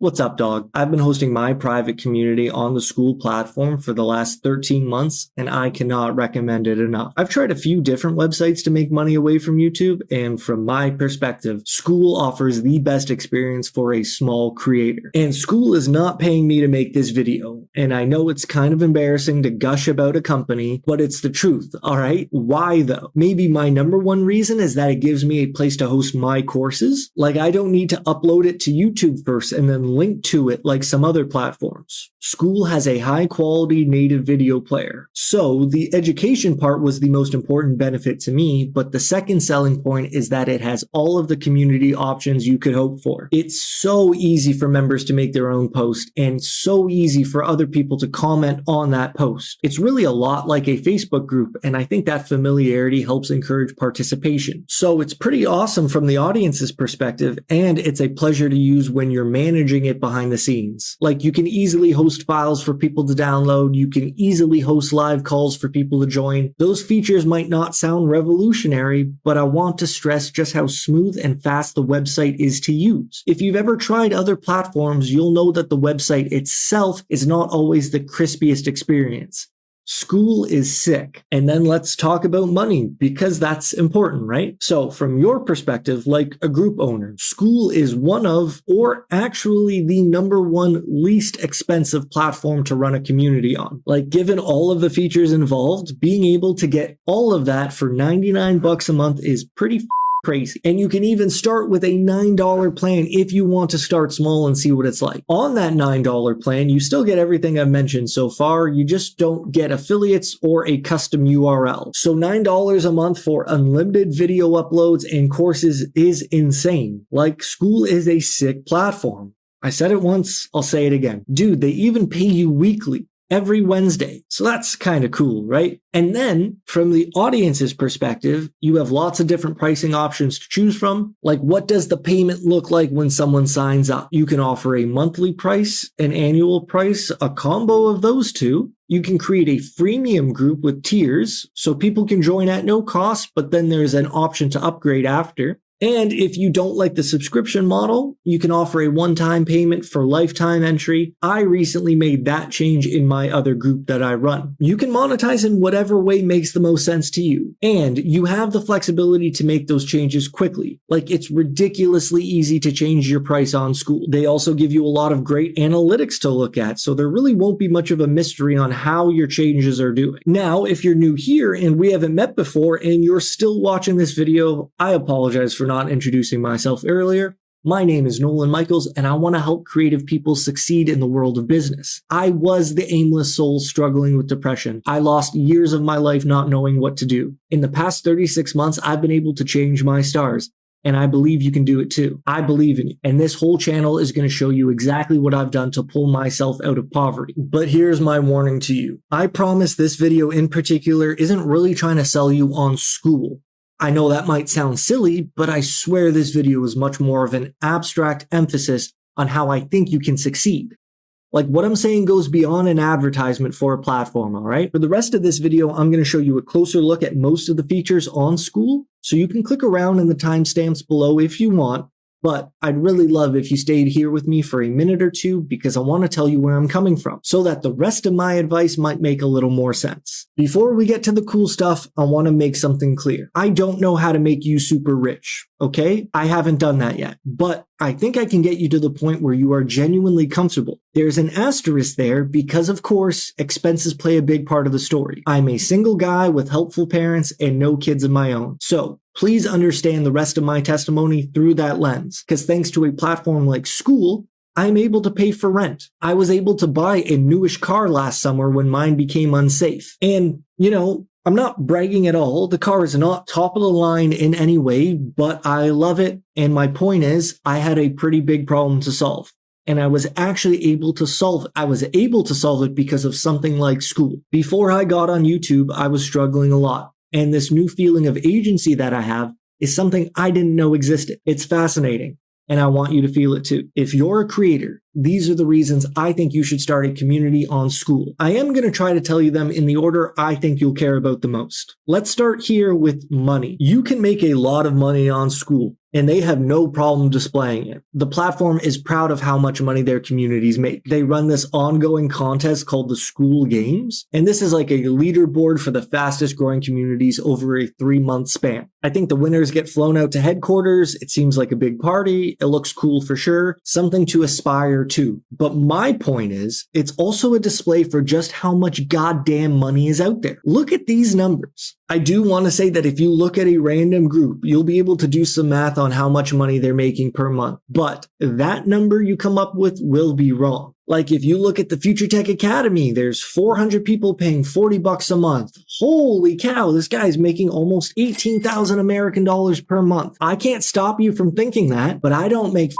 What's up, dog? I've been hosting my private community on the Skool platform for the last 13 months, and I cannot recommend it enough. I've tried a few different websites to make money away from YouTube, and from my perspective, Skool offers the best experience for a small creator. And Skool is not paying me to make this video, and I know it's kind of embarrassing to gush about a company, but it's the truth, alright? Why though? Maybe my number one reason is that it gives me a place to host my courses. Like, I don't need to upload it to YouTube first and then link to it like some other platforms. Skool has a high quality native video player. So the education part was the most important benefit to me, but the second selling point is that it has all of the community options you could hope for. It's so easy for members to make their own post and so easy for other people to comment on that post. It's really a lot like a Facebook group, and I think that familiarity helps encourage participation. So it's pretty awesome from the audience's perspective, and it's a pleasure to use when you're managing it behind the scenes. Like, you can easily host files for people to download, you can easily host live calls for people to join. Those features might not sound revolutionary, but I want to stress just how smooth and fast the website is to use. If you've ever tried other platforms, you'll know that the website itself is not always the crispiest experience. Skool is sick. And then let's talk about money, because that's important, right? So from your perspective, like a group owner, Skool is one of, or actually the number one least expensive platform to run a community on. Like, given all of the features involved, being able to get all of that for 99 bucks a month is pretty crazy. And you can even start with a $9 plan if you want to start small and see what it's like. On that $9 plan, you still get everything I've mentioned so far. You just don't get affiliates or a custom URL. So $9 a month for unlimited video uploads and courses is insane. Like, Skool is a sick platform. I said it once, I'll say it again. Dude, they even pay you weekly. Every Wednesday. So that's kind of cool, right? And then from the audience's perspective, you have lots of different pricing options to choose from. Like, what does the payment look like when someone signs up? You can offer a monthly price, an annual price, a combo of those two. You can create a freemium group with tiers so people can join at no cost, but then there's an option to upgrade after. And if you don't like the subscription model, you can offer a one-time payment for lifetime entry. I recently made that change in my other group that I run. You can monetize in whatever way makes the most sense to you. And you have the flexibility to make those changes quickly. Like, it's ridiculously easy to change your price on Skool. They also give you a lot of great analytics to look at, so there really won't be much of a mystery on how your changes are doing. Now, if you're new here and we haven't met before and you're still watching this video, I apologize for not introducing myself earlier. My name is Nolan and I want to help creative people succeed in the world of business. I was the aimless soul struggling with depression. I lost years of my life not knowing what to do. In the past 36 months, I've been able to change my stars. And I believe you can do it too. I believe in you. And this whole channel is going to show you exactly what I've done to pull myself out of poverty. But here's my warning to you. I promise this video in particular isn't really trying to sell you on Skool. I know that might sound silly, but I swear this video is much more of an abstract emphasis on how I think you can succeed. Like, what I'm saying goes beyond an advertisement for a platform, alright? For the rest of this video, I'm going to show you a closer look at most of the features on Skool, so you can click around in the timestamps below if you want, but I'd really love if you stayed here with me for a minute or two, because I want to tell you where I'm coming from, so that the rest of my advice might make a little more sense. Before we get to the cool stuff, I want to make something clear. I don't know how to make you super rich, okay? I haven't done that yet, but I think I can get you to the point where you are genuinely comfortable. There's an asterisk there because, of course, expenses play a big part of the story. I'm a single guy with helpful parents and no kids of my own. So please understand the rest of my testimony through that lens, because thanks to a platform like Skool, I'm able to pay for rent. I was able to buy a newish car last summer when mine became unsafe. And, you know, I'm not bragging at all. The car is not top of the line in any way, but I love it. And my point is, I had a pretty big problem to solve. And I was actually able to solve it. I was able to solve it because of something like Skool. Before I got on YouTube, I was struggling a lot. And this new feeling of agency that I have is something I didn't know existed. It's fascinating. And I want you to feel it too. If you're a creator, these are the reasons I think you should start a community on Skool. I am going to try to tell you them in the order I think you'll care about the most. Let's start here with money. You can make a lot of money on Skool. and they have no problem displaying it. The platform is proud of how much money their communities make. They run this ongoing contest called the Skool Games, and this is like a leaderboard for the fastest growing communities over a 3-month span. I think the winners get flown out to headquarters. It seems like a big party. It looks cool for sure. Something to aspire to. But my point is, it's also a display for just how much goddamn money is out there. Look at these numbers. I do want to say that if you look at a random group, you'll be able to do some math on how much money they're making per month. But that number you come up with will be wrong. Like if you look at the Future Tech Academy, there's 400 people paying $40 a month. Holy cow, this guy's making almost 18,000 American dollars per month. I can't stop you from thinking that, but I don't make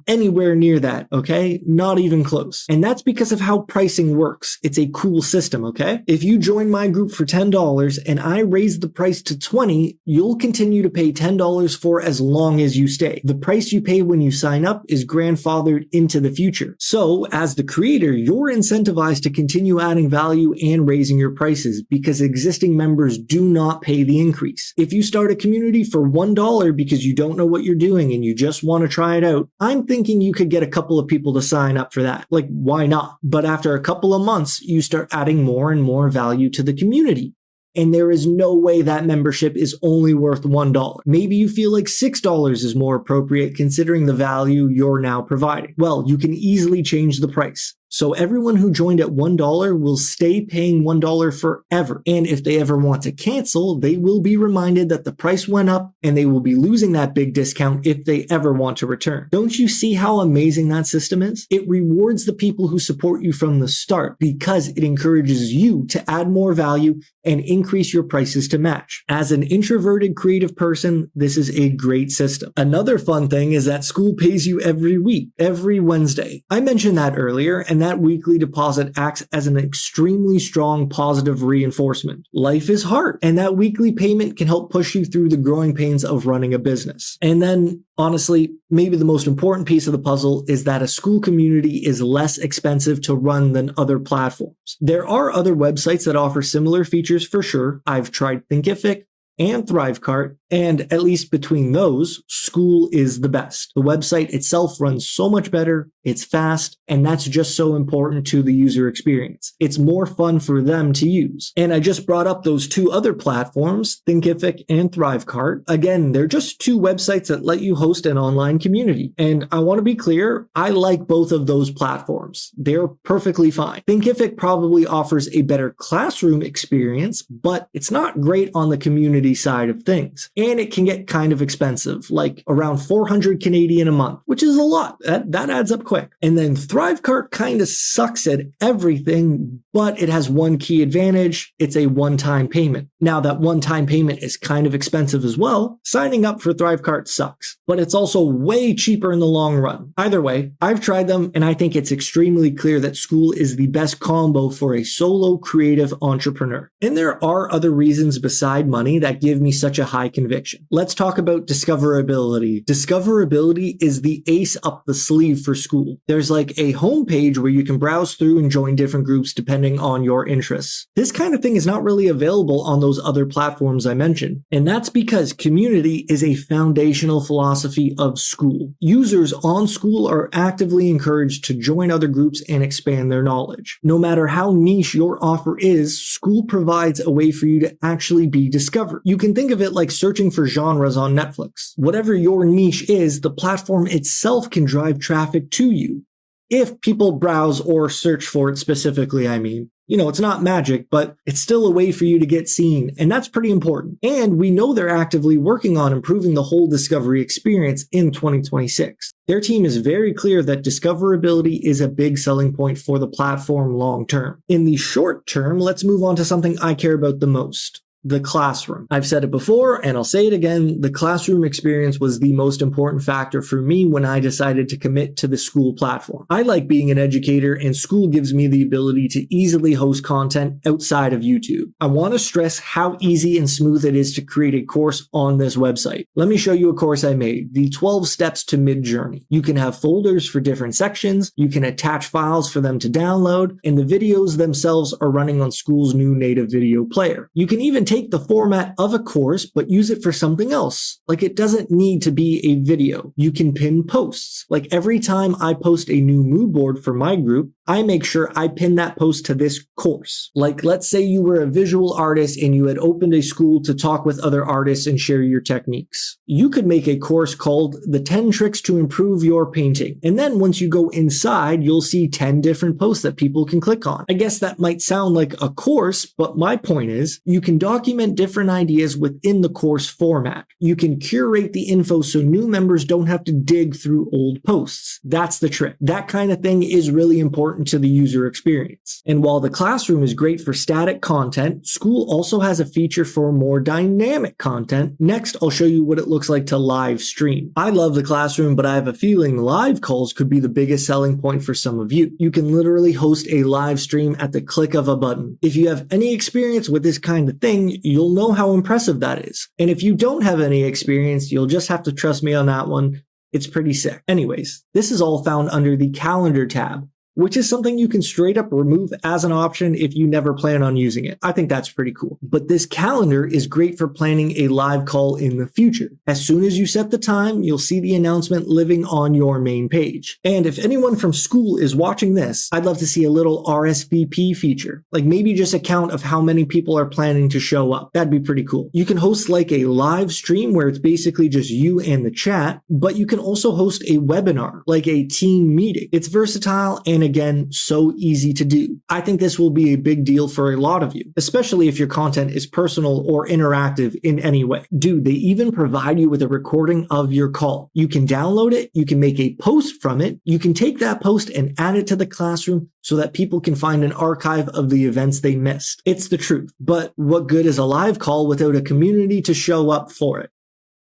anywhere near that, okay? Not even close. And that's because of how pricing works. It's a cool system, okay? If you join my group for $10 and I raise the price to $20, you'll continue to pay $10 for as long as you stay. The price you pay when you sign up is grandfathered into the future. So as the creator, you're incentivized to continue adding value and raising your prices because existing members do not pay the increase. If you start a community for $1 because you don't know what you're doing and you just want to try it out, I'm thinking you could get a couple of people to sign up for that. Like, why not? But after a couple of months, you start adding more and more value to the community. And there is no way that membership is only worth $1. Maybe you feel like $6 is more appropriate considering the value you're now providing. Well, you can easily change the price. So everyone who joined at $1 will stay paying $1 forever. And if they ever want to cancel, they will be reminded that the price went up and they will be losing that big discount if they ever want to return. Don't you see how amazing that system is? It rewards the people who support you from the start because it encourages you to add more value and increase your prices to match. As an introverted creative person, this is a great system. Another fun thing is that Skool pays you every week, every Wednesday. I mentioned that earlier, and that weekly deposit acts as an extremely strong positive reinforcement. Life is hard, and that weekly payment can help push you through the growing pains of running a business. And then, honestly, maybe the most important piece of the puzzle is that a Skool community is less expensive to run than other platforms. There are other websites that offer similar features for sure. I've tried Thinkific and ThriveCart, and at least between those, Skool is the best. The website itself runs so much better, it's fast, and that's just so important to the user experience. It's more fun for them to use. And I just brought up those two other platforms, Thinkific and ThriveCart. Again, they're just two websites that let you host an online community. And I want to be clear, I like both of those platforms. They're perfectly fine. Thinkific probably offers a better classroom experience, but it's not great on the community side of things. And it can get kind of expensive, like around 400 Canadian a month, which is a lot. That adds up quick. And then ThriveCart kind of sucks at everything, but it has one key advantage. It's a one-time payment. Now that one-time payment is kind of expensive as well. Signing up for ThriveCart sucks, but it's also way cheaper in the long run. Either way, I've tried them and I think it's extremely clear that Skool is the best combo for a solo creative entrepreneur. And there are other reasons beside money that give me such a high conviction. Let's talk about discoverability. Discoverability is the ace up the sleeve for Skool. There's like a homepage where you can browse through and join different groups depending on your interests. This kind of thing is not really available on those other platforms I mentioned. And that's because community is a foundational philosophy of Skool. Users on Skool are actively encouraged to join other groups and expand their knowledge. No matter how niche your offer is, Skool provides a way for you to actually be discovered. You can think of it like searching for genres on Netflix. Whatever your niche is, the platform itself can drive traffic to you. If people browse or search for it specifically, I mean. It's not magic, but it's still a way for you to get seen, and that's pretty important. And we know they're actively working on improving the whole discovery experience in 2026. Their team is very clear that discoverability is a big selling point for the platform long term. In the short term, let's move on to something I care about the most. The classroom. I've said it before and I'll say it again. The classroom experience was the most important factor for me when I decided to commit to the Skool platform. I like being an educator and Skool gives me the ability to easily host content outside of YouTube. I want to stress how easy and smooth it is to create a course on this website. Let me show you a course I made, the 12 Steps to Mid-Journey. You can have folders for different sections, you can attach files for them to download, and the videos themselves are running on Skool's new native video player. You can even take take the format of a course, but use it for something else. Like it doesn't need to be a video. You can pin posts. Like every time I post a new mood board for my group, I make sure I pin that post to this course. Like let's say you were a visual artist and you had opened a Skool to talk with other artists and share your techniques. You could make a course called The 10 Tricks to Improve Your Painting. And then once you go inside, you'll see 10 different posts that people can click on. I guess that might sound like a course, but my point is you can document different ideas within the course format. You can curate the info so new members don't have to dig through old posts. That's the trick. That kind of thing is really important to the user experience. And while the classroom is great for static content, Skool also has a feature for more dynamic content. Next, I'll show you what it looks like to live stream. I love the classroom, but I have a feeling live calls could be the biggest selling point for some of you. You can literally host a live stream at the click of a button. If you have any experience with this kind of thing, you'll know how impressive that is. And if you don't have any experience, you'll just have to trust me on that one. It's pretty sick. Anyways, this is all found under the calendar tab, which is something you can straight up remove as an option if you never plan on using it. I think that's pretty cool. But this calendar is great for planning a live call in the future. As soon as you set the time, you'll see the announcement living on your main page. And if anyone from Skool is watching this, I'd love to see a little RSVP feature, like maybe just a count of how many people are planning to show up. That'd be pretty cool. You can host like a live stream where it's basically just you and the chat, but you can also host a webinar, like a team meeting. It's versatile and again, so easy to do. I think this will be a big deal for a lot of you, especially if your content is personal or interactive in any way. Dude, they even provide you with a recording of your call. You can download it, you can make a post from it, you can take that post and add it to the classroom so that people can find an archive of the events they missed. It's the truth. But what good is a live call without a community to show up for it?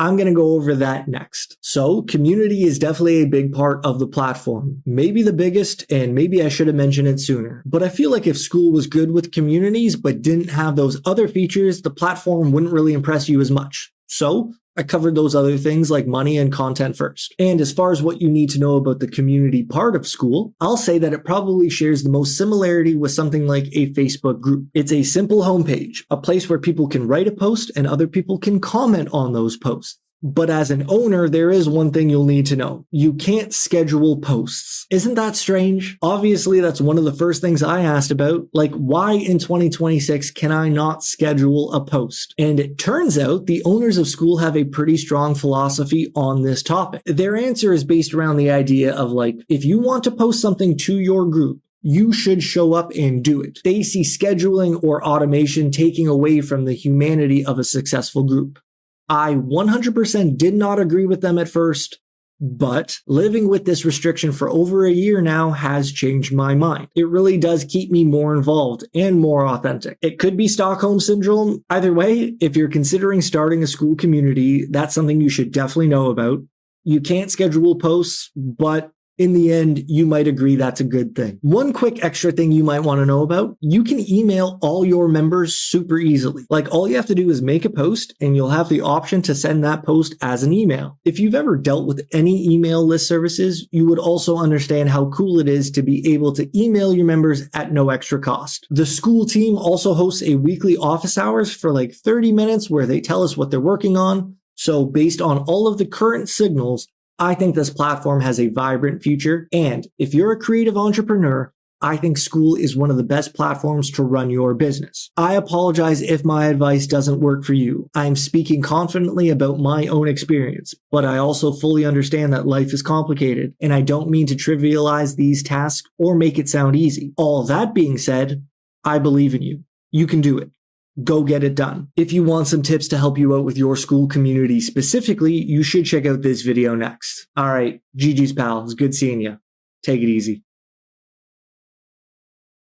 I'm going to go over that next. So community is definitely a big part of the platform. Maybe the biggest, and maybe I should have mentioned it sooner. But I feel like if Skool was good with communities but didn't have those other features, the platform wouldn't really impress you as much. So I covered those other things like money and content first. And as far as what you need to know about the community part of Skool, I'll say that it probably shares the most similarity with something like a Facebook group. It's a simple homepage, a place where people can write a post and other people can comment on those posts. But as an owner, there is one thing you'll need to know. You can't schedule posts. Isn't that strange? Obviously, that's one of the first things I asked about. Like, why in 2026 can I not schedule a post? And it turns out the owners of Skool have a pretty strong philosophy on this topic. Their answer is based around the idea of like, if you want to post something to your group, you should show up and do it. They see scheduling or automation taking away from the humanity of a successful group. I 100% did not agree with them at first, but living with this restriction for over a year now has changed my mind. It really does keep me more involved and more authentic. It could be Stockholm Syndrome. Either way, if you're considering starting a Skool community, that's something you should definitely know about. You can't schedule posts, but in the end, you might agree that's a good thing. One quick extra thing you might want to know about, you can email all your members super easily. Like all you have to do is make a post and you'll have the option to send that post as an email. If you've ever dealt with any email list services, you would also understand how cool it is to be able to email your members at no extra cost. The Skool team also hosts a weekly office hours for like 30 minutes where they tell us what they're working on. So based on all of the current signals, I think this platform has a vibrant future, and if you're a creative entrepreneur, I think Skool is one of the best platforms to run your business. I apologize if my advice doesn't work for you. I'm speaking confidently about my own experience, but I also fully understand that life is complicated, and I don't mean to trivialize these tasks or make it sound easy. All that being said, I believe in you. You can do it. Go get it done. If you want some tips to help you out with your Skool community specifically, you should check out this video next. All right, GG's pal. It's good seeing you. Take it easy.